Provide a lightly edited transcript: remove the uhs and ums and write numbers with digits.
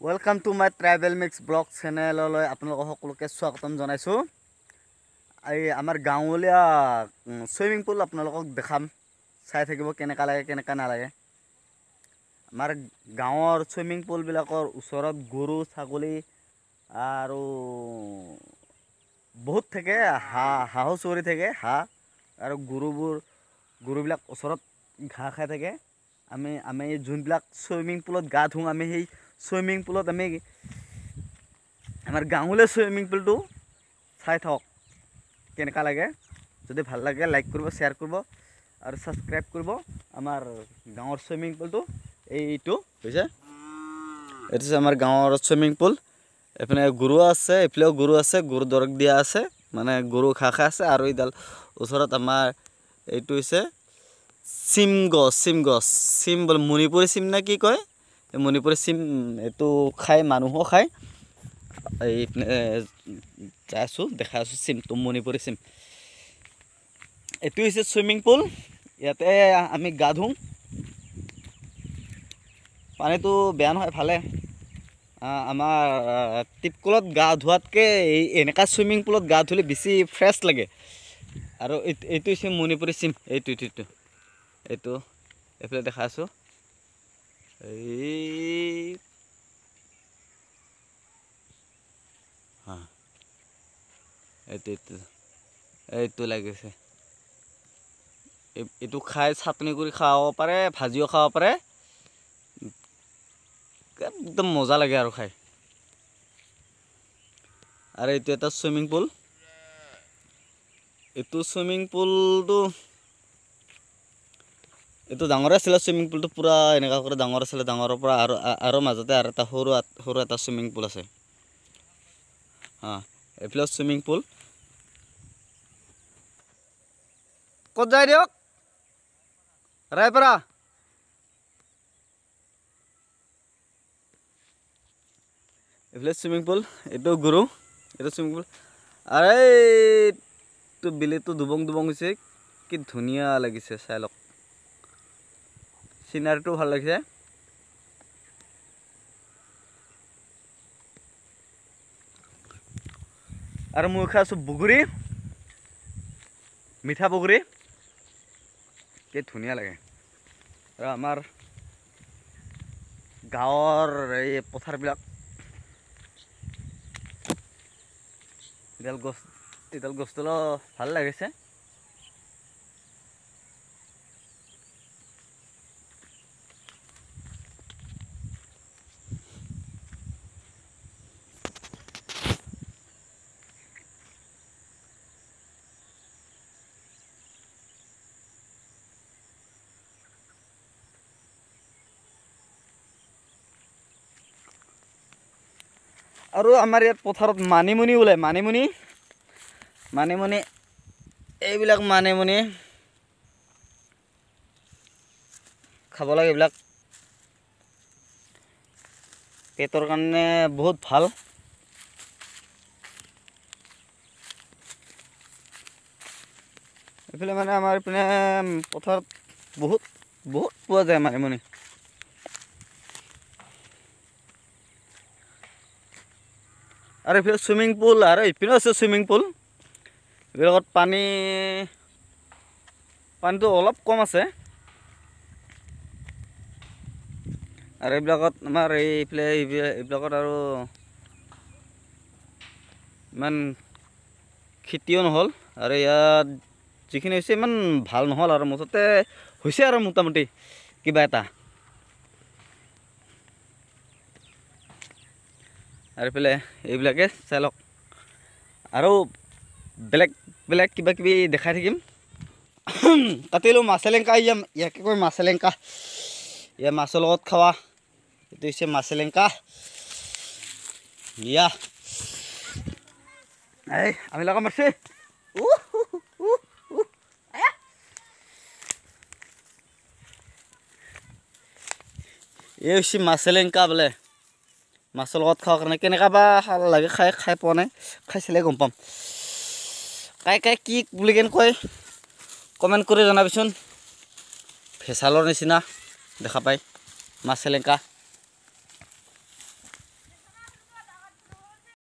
welcome to my tribal mix blog channel आपलोक स्वागतम जानाइছো आमार गाँवलिया सुइमिंग पुल आपलोक देखाम चाই থাকিব কেনেকা লাগে কেনেকা নালাগে आमार गाँवर सुइमिंग पुल बिलाकर उसरत गरु ছাগলী और बहुत থাকে हाहो चरी থাকে और गरुबिलाक उसरत घाँह खाई থাকে आमी जोनबिलाक सुइमिंग पुलत गा धुँ आमी সেই सुइमिंग पुलत आमी आमार गाँवले सुइमिंग पुलटो चाই থাকক केनेका लागे যদি ভাল লাগে लाइक करिब शेयर करिब और सब्सक्राइब करिब आमार गाँवर सुइमिंग पुलटो এইটো হৈছে এটো आमार गाँवर सुइमिंग पुल एफाने गरु आछे एफालेও गरु आछे गरु दरक দিয়া আছে মানে गरु खा আছে और इदाल उसरत आमार এইটো হৈছে सिम गस बोल मणिपुरी सिम ना कि कय मणिपुरी सिम एटू खाय मानुहो खाय जाइছো देखा सिम तो मणिपुरी सिम एटू হৈছে सुइमिंग पुल याते आमी गा धुँ पानी तो बेया নহয় ভালে आमार टिपकलत गा धुआतके एनेका सुइमिंग पुलत गा धुले बेसि फ्रेश लागे और एटू হৈছে मणिपुरी सिम एटू एफाले देखा आছো हाँ एटू लागिছে एटू खाई चाटनी करी खाब पारे भाजिओ खाब पारे एकदम मजा लगे और खाई और एटू एटा सुइमिंग पुल एटू सुइमिंग पुल तो एटू डांगर आছিলে सुइमिंग पुल तो पूरा एनेका करे डांगर आছিলে डांगৰৰ পৰা আৰু মাজতে আৰু এটা সৰু এটা सुइमिंग पुल আছে हाँ एफाले सुइमिंग पुल कत जाय दियक रायपारा एफाले सुइमिंग पुल एटू गुरु एटू सुइमिंग पुल अरे तो बिलेतो दुबंग হৈছে कि धुनिया लागिছে চাই লওক सिनारिটো ভাল লাগিছে और मैं खा आसो बगुरी मीठा बगुरी कि धुनिया लगे और आमार गाँवर पथारबिलाक इदाल गछडालो ভাল লাগিছে और आमार यात पथारत मानिमुनि ओलाय मानिमुनि এইবিলাক मानिमुनि खाब लागे এইবিলাক पेटर কাৰণে बहुत ভাল এফালে মানে আমাৰ ইপিনে পথাৰত বহুত পোৱা যায় মানিমুনি और इफाले सुइमिंग पुल और इपिने आछे सुइमिंग पुल एबिलाकत पानी तो अलप कम आछे और एबिलाकत आमार एफाले एबिलाकत आरो इमान खेतिओ নহল और यात जिखिनि হৈছে इमान ভাল নহল और मुठते হৈছে और मोटामुटी किबा एटा और इफाले এইবিলাকে চাই লওক और बेलेग किबा किबि देखाই থাকিম काटिलो मासेलेंका याके कय मासेलेंका या माछर লগত खावा एटु হৈছে मासेलेंका या आमी लगा मारছে ये হৈছে मासेलेंका बोले माछर লগত खावा कारण केनेका बा लागे खाई পোৱা নাই খাইছিলে গম পাম काय কি বুলিকেন কয় कमेन्ट কৰি জনাবিচোন ফেসালৰ নিচিনা দেখা পাই मासेलेंका